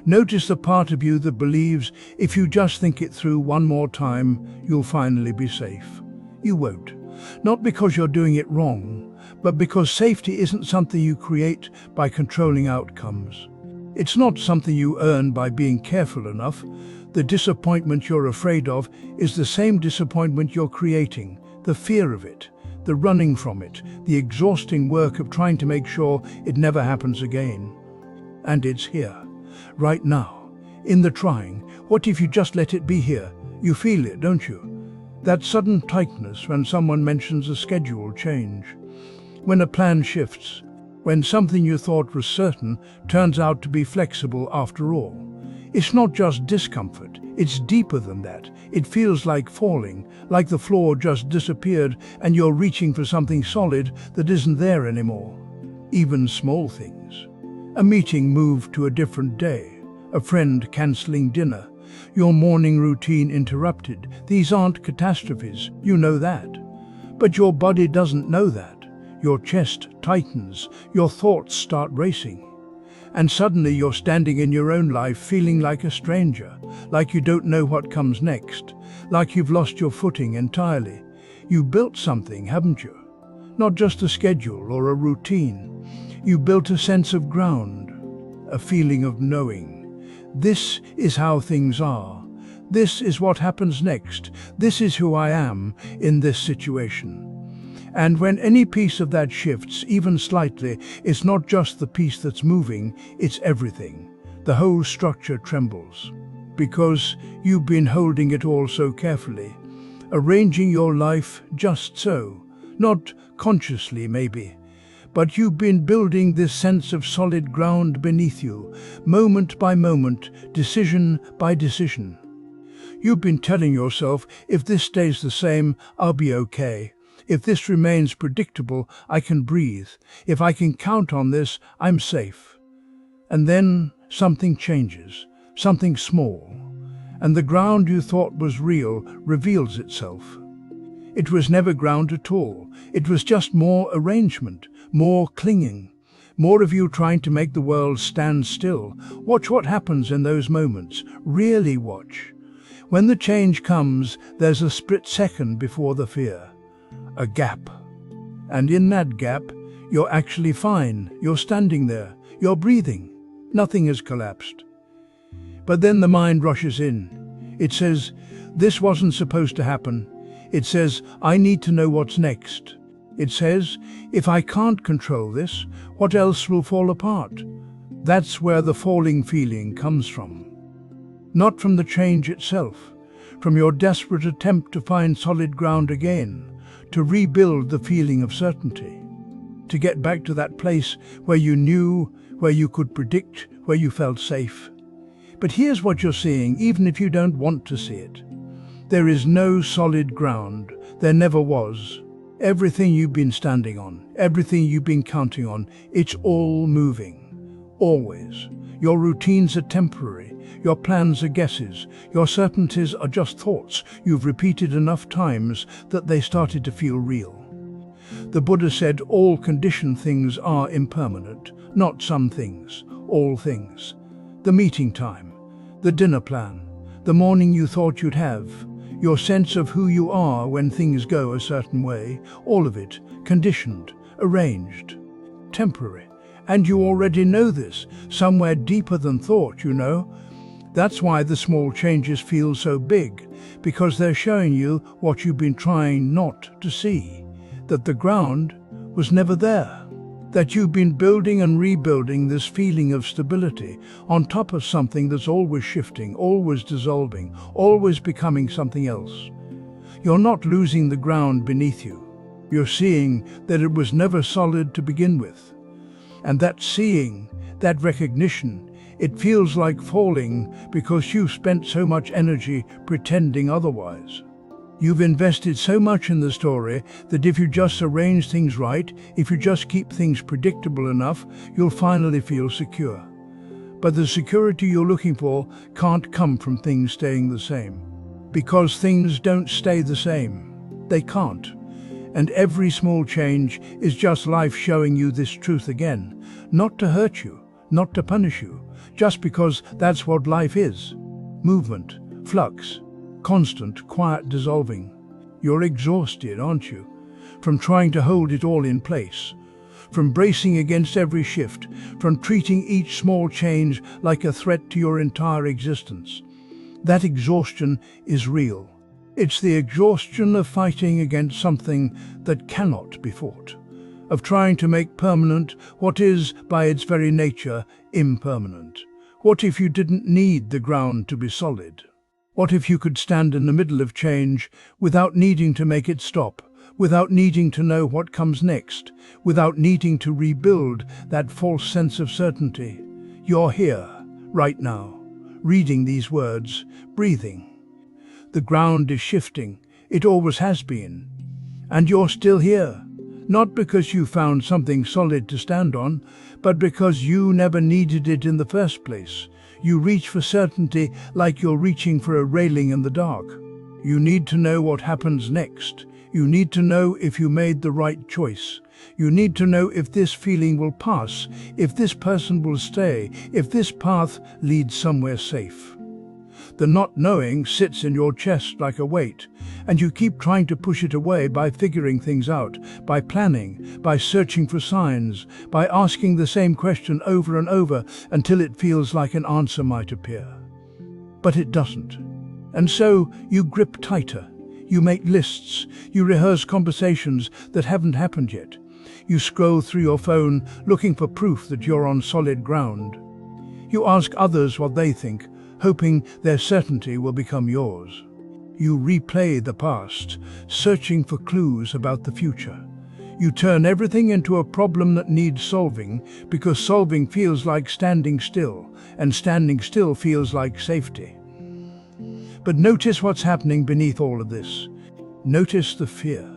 Notice the part of you that believes if you just think it through one more time, you'll finally be safe. You won't. Not because you're doing it wrong, but because safety isn't something you create by controlling outcomes. It's not something you earn by being careful enough. The disappointment you're afraid of is the same disappointment you're creating, the fear of it, the running from it, the exhausting work of trying to make sure it never happens again. And it's here, right now, in the trying. What if you just let it be here? You feel it, don't you? That sudden tightness when someone mentions a schedule change, when a plan shifts, when something you thought was certain turns out to be flexible after all. It's not just discomfort, it's deeper than that. It feels like falling, like the floor just disappeared and you're reaching for something solid that isn't there anymore. Even small things. A meeting moved to a different day, a friend cancelling dinner, your morning routine interrupted. These aren't catastrophes, you know that. But your body doesn't know that. Your chest tightens, your thoughts start racing. And suddenly you're standing in your own life feeling like a stranger, like you don't know what comes next, like you've lost your footing entirely. You built something, haven't you? Not just a schedule or a routine. You built a sense of ground, a feeling of knowing. This is how things are. This is what happens next. This is who I am in this situation. And when any piece of that shifts, even slightly, it's not just the piece that's moving, it's everything. The whole structure trembles. Because you've been holding it all so carefully, arranging your life just so, not consciously maybe, but you've been building this sense of solid ground beneath you, moment by moment, decision by decision. You've been telling yourself, if this stays the same, I'll be okay. If this remains predictable, I can breathe. If I can count on this, I'm safe. And then something changes, something small, and the ground you thought was real reveals itself. It was never ground at all. It was just more arrangement, more clinging, more of you trying to make the world stand still. Watch what happens in those moments. Really watch. When the change comes, there's a split second before the fear. A gap. And in that gap, you're actually fine. You're standing there. You're breathing. Nothing has collapsed. But then the mind rushes in. It says, this wasn't supposed to happen. It says, I need to know what's next. It says, if I can't control this, what else will fall apart? That's where the falling feeling comes from. Not from the change itself, from your desperate attempt to find solid ground again, to rebuild the feeling of certainty, to get back to that place where you knew, where you could predict, where you felt safe. But here's what you're seeing, even if you don't want to see it. There is no solid ground. There never was. Everything you've been standing on, everything you've been counting on, it's all moving. Always. Your routines are temporary. Your plans are guesses. Your certainties are just thoughts you've repeated enough times that they started to feel real. The Buddha said all conditioned things are impermanent, not some things, all things. The meeting time, the dinner plan, the morning you thought you'd have, your sense of who you are when things go a certain way, all of it, conditioned, arranged, temporary. And you already know this, somewhere deeper than thought, you know. That's why the small changes feel so big, because they're showing you what you've been trying not to see, that the ground was never there, that you've been building and rebuilding this feeling of stability on top of something that's always shifting, always dissolving, always becoming something else. You're not losing the ground beneath you. You're seeing that it was never solid to begin with. And that seeing, that recognition, it feels like falling because you've spent so much energy pretending otherwise. You've invested so much in the story that if you just arrange things right, if you just keep things predictable enough, you'll finally feel secure. But the security you're looking for can't come from things staying the same. Because things don't stay the same. They can't. And every small change is just life showing you this truth again, not to hurt you, not to punish you, just because that's what life is. Movement, flux, constant, quiet dissolving. You're exhausted, aren't you? From trying to hold it all in place, from bracing against every shift, from treating each small change like a threat to your entire existence. That exhaustion is real. It's the exhaustion of fighting against something that cannot be fought, of trying to make permanent what is, by its very nature, impermanent. What if you didn't need the ground to be solid? What if you could stand in the middle of change without needing to make it stop, without needing to know what comes next, without needing to rebuild that false sense of certainty? You're here, right now, reading these words, breathing. The ground is shifting, it always has been. And you're still here, not because you found something solid to stand on, but because you never needed it in the first place. You reach for certainty like you're reaching for a railing in the dark. You need to know what happens next. You need to know if you made the right choice. You need to know if this feeling will pass, if this person will stay, if this path leads somewhere safe. The not knowing sits in your chest like a weight, and you keep trying to push it away by figuring things out, by planning, by searching for signs, by asking the same question over and over until it feels like an answer might appear. But it doesn't. And so you grip tighter. You make lists. You rehearse conversations that haven't happened yet. You scroll through your phone looking for proof that you're on solid ground. You ask others what they think, hoping their certainty will become yours. You replay the past, searching for clues about the future. You turn everything into a problem that needs solving because solving feels like standing still, and standing still feels like safety. But notice what's happening beneath all of this. Notice the fear.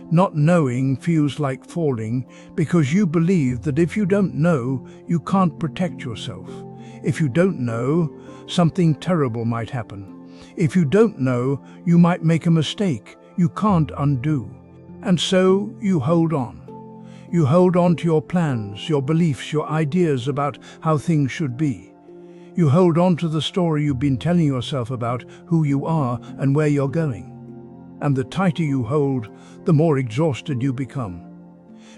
Not knowing feels like falling because you believe that if you don't know, you can't protect yourself. If you don't know, something terrible might happen. If you don't know, you might make a mistake you can't undo. And so you hold on. You hold on to your plans, your beliefs, your ideas about how things should be. You hold on to the story you've been telling yourself about who you are and where you're going. And the tighter you hold, the more exhausted you become.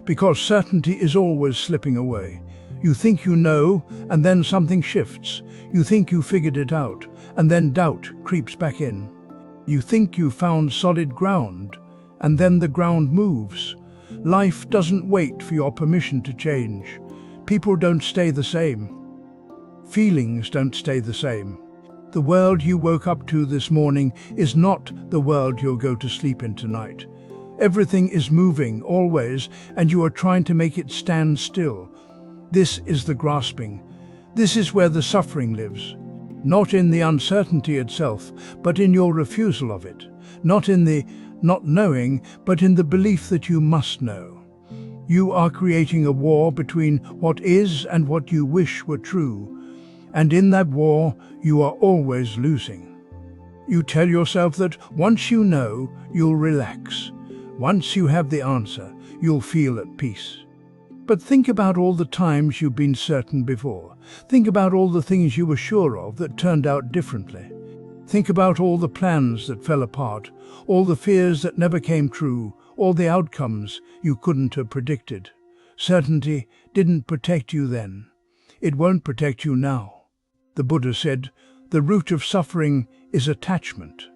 Because certainty is always slipping away. You think you know, and then something shifts. You think you figured it out, and then doubt creeps back in. You think you found solid ground, and then the ground moves. Life doesn't wait for your permission to change. People don't stay the same. Feelings don't stay the same. The world you woke up to this morning is not the world you'll go to sleep in tonight. Everything is moving, always, and you are trying to make it stand still. This is the grasping. This is where the suffering lives. Not in the uncertainty itself, but in your refusal of it. Not in the not knowing, but in the belief that you must know. You are creating a war between what is and what you wish were true. And in that war, you are always losing. You tell yourself that once you know, you'll relax. Once you have the answer, you'll feel at peace. But think about all the times you've been certain before. Think about all the things you were sure of that turned out differently. Think about all the plans that fell apart, all the fears that never came true, all the outcomes you couldn't have predicted. Certainty didn't protect you then. It won't protect you now. The Buddha said, the root of suffering is attachment.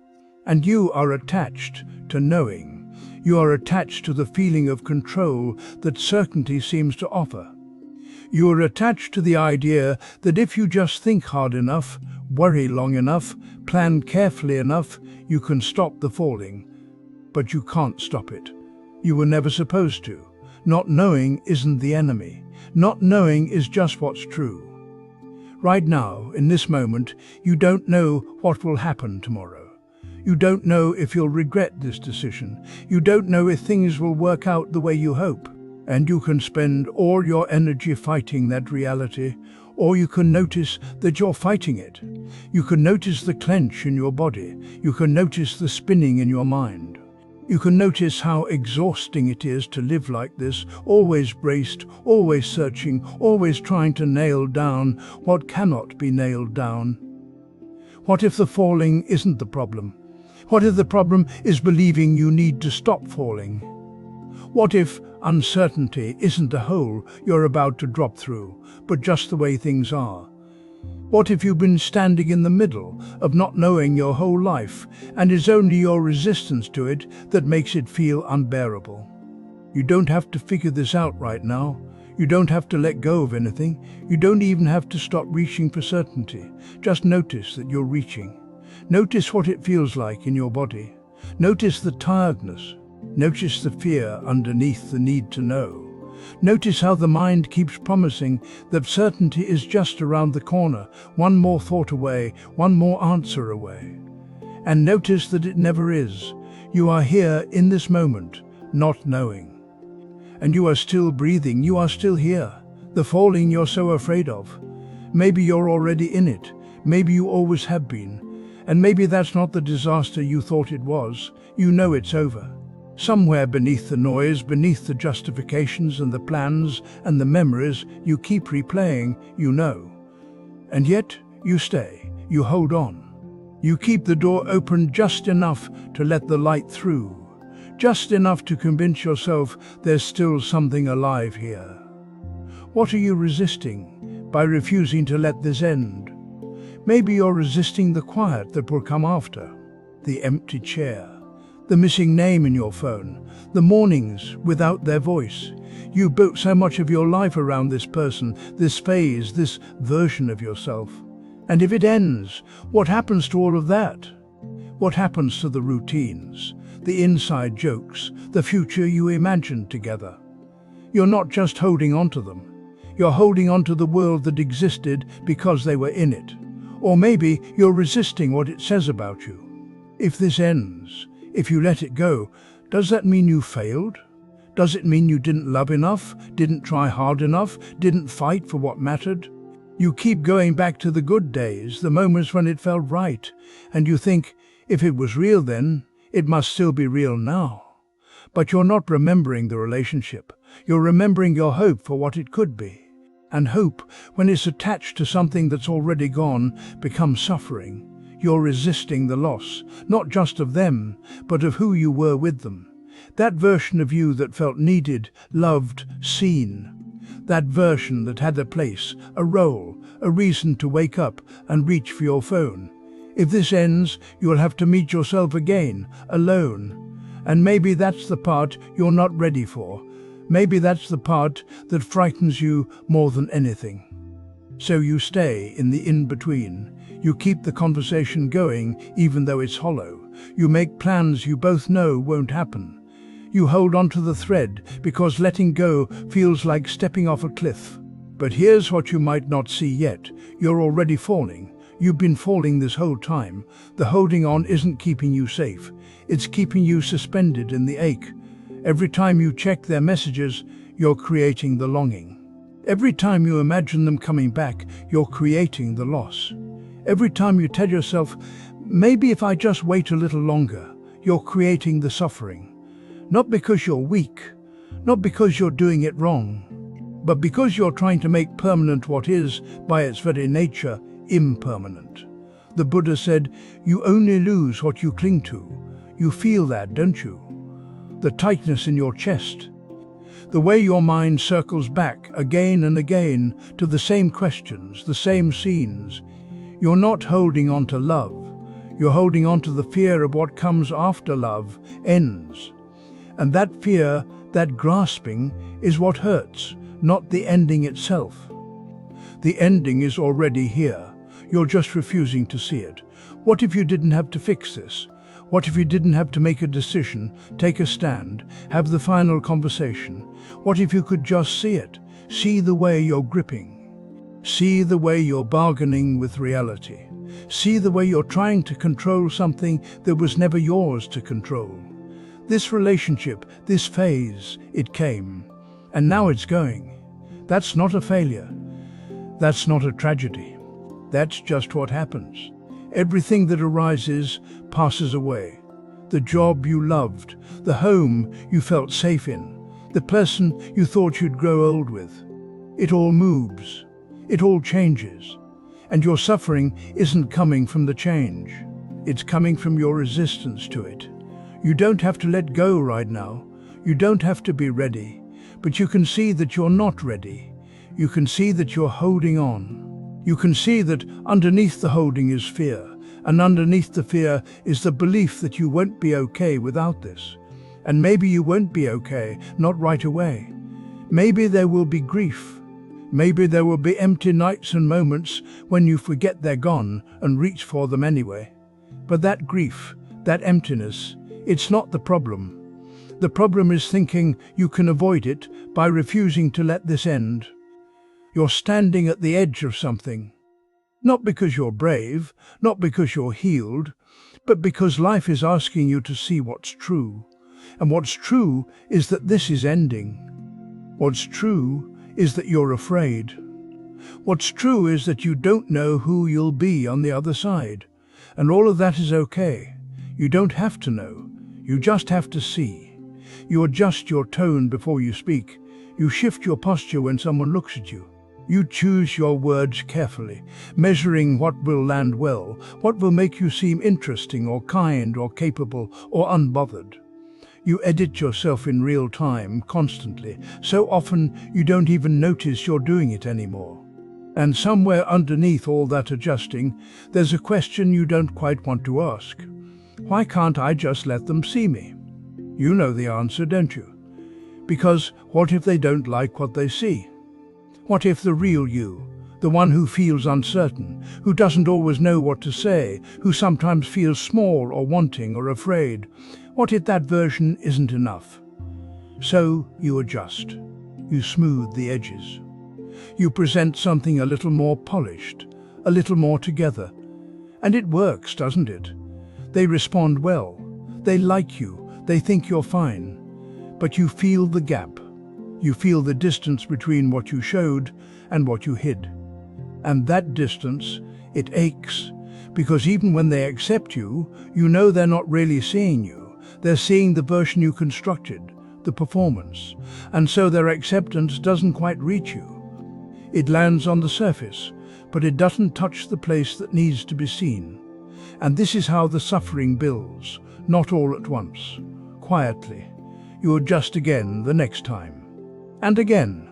And you are attached to knowing. You are attached to the feeling of control that certainty seems to offer. You are attached to the idea that if you just think hard enough, worry long enough, plan carefully enough, you can stop the falling. But you can't stop it. You were never supposed to. Not knowing isn't the enemy. Not knowing is just what's true. Right now, in this moment, you don't know what will happen tomorrow. You don't know if you'll regret this decision. You don't know if things will work out the way you hope. And you can spend all your energy fighting that reality, or you can notice that you're fighting it. You can notice the clench in your body. You can notice the spinning in your mind. You can notice how exhausting it is to live like this, always braced, always searching, always trying to nail down what cannot be nailed down. What if the falling isn't the problem? What if the problem is believing you need to stop falling? What if uncertainty isn't a hole you're about to drop through, but just the way things are? What if you've been standing in the middle of not knowing your whole life, and it's only your resistance to it that makes it feel unbearable? You don't have to figure this out right now. You don't have to let go of anything. You don't even have to stop reaching for certainty. Just notice that you're reaching. Notice what it feels like in your body. Notice the tiredness. Notice the fear underneath the need to know. Notice how the mind keeps promising that certainty is just around the corner, one more thought away, one more answer away. And notice that it never is. You are here in this moment, not knowing. And you are still breathing, you are still here. The falling you're so afraid of. Maybe you're already in it. Maybe you always have been. And maybe that's not the disaster you thought it was. You know it's over. Somewhere beneath the noise, beneath the justifications and the plans and the memories you keep replaying, you know. And yet, you stay, you hold on. You keep the door open just enough to let the light through, just enough to convince yourself there's still something alive here. What are you resisting by refusing to let this end? Maybe you're resisting the quiet that will come after, the empty chair, the missing name in your phone, the mornings without their voice. You built so much of your life around this person, this phase, this version of yourself. And if it ends, what happens to all of that? What happens to the routines, the inside jokes, the future you imagined together? You're not just holding on to them. You're holding on to the world that existed because they were in it. Or maybe you're resisting what it says about you. If this ends, if you let it go, does that mean you failed? Does it mean you didn't love enough, didn't try hard enough, didn't fight for what mattered? You keep going back to the good days, the moments when it felt right, and you think, if it was real then, it must still be real now. But you're not remembering the relationship. You're remembering your hope for what it could be. And hope, when it's attached to something that's already gone, becomes suffering. You're resisting the loss, not just of them, but of who you were with them. That version of you that felt needed, loved, seen. That version that had a place, a role, a reason to wake up and reach for your phone. If this ends, you'll have to meet yourself again, alone. And maybe that's the part you're not ready for, Maybe that's the part that frightens you more than anything. So you stay in the in-between. You keep the conversation going even though it's hollow. You make plans you both know won't happen. You hold on to the thread because letting go feels like stepping off a cliff. But here's what you might not see yet. You're already falling. You've been falling this whole time. The holding on isn't keeping you safe. It's keeping you suspended in the ache. Every time you check their messages, you're creating the longing. Every time you imagine them coming back, you're creating the loss. Every time you tell yourself, maybe if I just wait a little longer, you're creating the suffering. Not because you're weak, not because you're doing it wrong, but because you're trying to make permanent what is, by its very nature, impermanent. The Buddha said, you only lose what you cling to. You feel that, don't you? The tightness in your chest. The way your mind circles back again and again to the same questions, the same scenes. You're not holding on to love. You're holding on to the fear of what comes after love ends. And that fear, that grasping, is what hurts, not the ending itself. The ending is already here. You're just refusing to see it. What if you didn't have to fix this? What if you didn't have to make a decision, take a stand, have the final conversation? What if you could just see it? See the way you're gripping. See the way you're bargaining with reality. See the way you're trying to control something that was never yours to control. This relationship, this phase, it came, and now it's going. That's not a failure. That's not a tragedy. That's just what happens. Everything that arises passes away. The job you loved, the home you felt safe in, the person you thought you'd grow old with. It all moves. It all changes. And your suffering isn't coming from the change. It's coming from your resistance to it. You don't have to let go right now. You don't have to be ready. But you can see that you're not ready. You can see that you're holding on. You can see that underneath the holding is fear, and underneath the fear is the belief that you won't be okay without this. And maybe you won't be okay, not right away. Maybe there will be grief. Maybe there will be empty nights and moments when you forget they're gone and reach for them anyway. But that grief, that emptiness, it's not the problem. The problem is thinking you can avoid it by refusing to let this end. You're standing at the edge of something. Not because you're brave, not because you're healed, but because life is asking you to see what's true. And what's true is that this is ending. What's true is that you're afraid. What's true is that you don't know who you'll be on the other side. And all of that is okay. You don't have to know. You just have to see. You adjust your tone before you speak. You shift your posture when someone looks at you. You choose your words carefully, measuring what will land well, what will make you seem interesting or kind or capable or unbothered. You edit yourself in real time, constantly, so often you don't even notice you're doing it anymore. And somewhere underneath all that adjusting, there's a question you don't quite want to ask. Why can't I just let them see me? You know the answer, don't you? Because what if they don't like what they see? What if the real you, the one who feels uncertain, who doesn't always know what to say, who sometimes feels small or wanting or afraid, what if that version isn't enough? So you adjust. You smooth the edges. You present something a little more polished, a little more together. And it works, doesn't it? They respond well. They like you. They think you're fine. But you feel the gap. You feel the distance between what you showed and what you hid. And that distance, it aches, because even when they accept you, you know they're not really seeing you. They're seeing the version you constructed, the performance. And so their acceptance doesn't quite reach you. It lands on the surface, but it doesn't touch the place that needs to be seen. And this is how the suffering builds, not all at once. Quietly. You adjust again the next time. And again,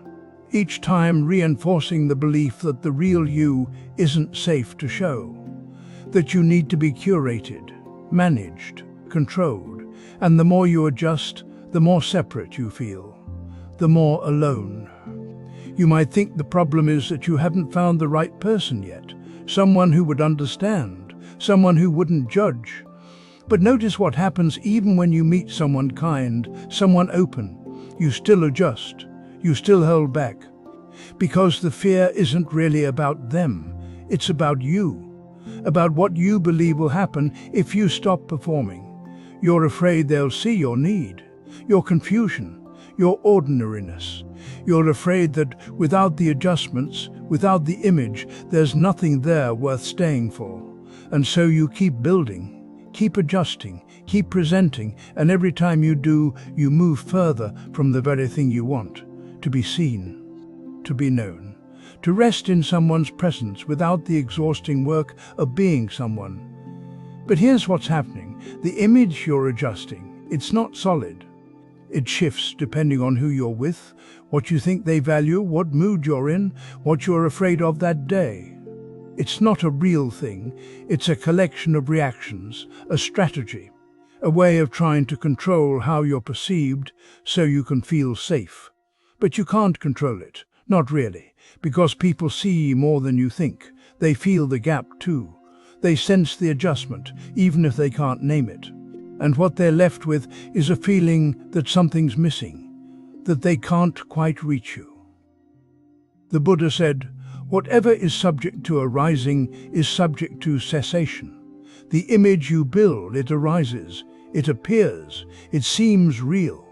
each time reinforcing the belief that the real you isn't safe to show, that you need to be curated, managed, controlled, and the more you adjust, the more separate you feel. the more alone. You might think the problem is that you haven't found the right person yet, someone who would understand, someone who wouldn't judge. But notice what happens even when you meet someone kind, someone open. You still adjust, you still hold back. Because the fear isn't really about them, it's about you. About what you believe will happen if you stop performing. You're afraid they'll see your need, your confusion, your ordinariness. You're afraid that without the adjustments, without the image, there's nothing there worth staying for. And so you keep building, keep adjusting, keep presenting, and every time you do, you move further from the very thing you want, to be seen, to be known, to rest in someone's presence without the exhausting work of being someone. But here's what's happening. The image you're adjusting, it's not solid. It shifts depending on who you're with, what you think they value, what mood you're in, what you're afraid of that day. It's not a real thing, it's a collection of reactions, a strategy, a way of trying to control how you're perceived so you can feel safe. But you can't control it, not really, because people see more than you think. They feel the gap too. They sense the adjustment, even if they can't name it. And what they're left with is a feeling that something's missing, that they can't quite reach you. The Buddha said, "Whatever is subject to arising is subject to cessation." The image you build, it arises, it appears, it seems real,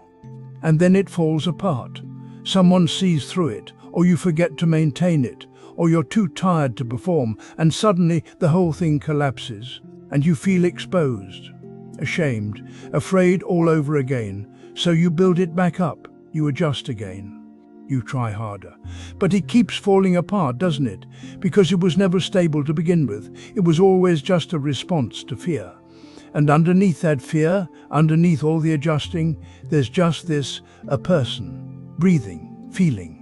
and then it falls apart. Someone sees through it, or you forget to maintain it, or you're too tired to perform, and suddenly the whole thing collapses, and you feel exposed, ashamed, afraid all over again. So you build it back up, you adjust again. You try harder. But it keeps falling apart, doesn't it? Because it was never stable to begin with. It was always just a response to fear. And underneath that fear, underneath all the adjusting, there's just this, a person, breathing, feeling.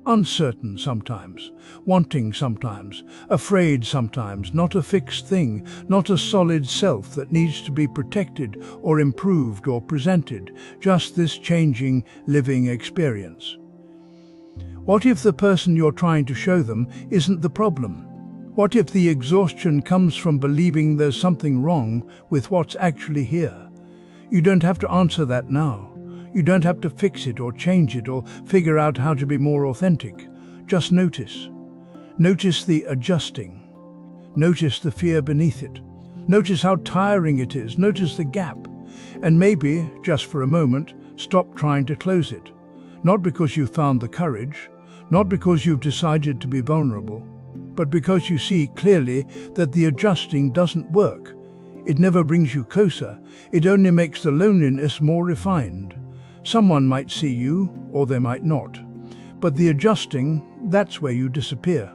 Uncertain sometimes, wanting sometimes, afraid sometimes, not a fixed thing, not a solid self that needs to be protected or improved or presented, just this changing, living experience. What if the person you're trying to show them isn't the problem? What if the exhaustion comes from believing there's something wrong with what's actually here? You don't have to answer that now. You don't have to fix it or change it or figure out how to be more authentic. Just notice. Notice the adjusting. Notice the fear beneath it. Notice how tiring it is. Notice the gap. And maybe, just for a moment, stop trying to close it. Not because you've found the courage, not because you've decided to be vulnerable, but because you see clearly that the adjusting doesn't work. It never brings you closer. It only makes the loneliness more refined. Someone might see you, or they might not. But the adjusting, that's where you disappear.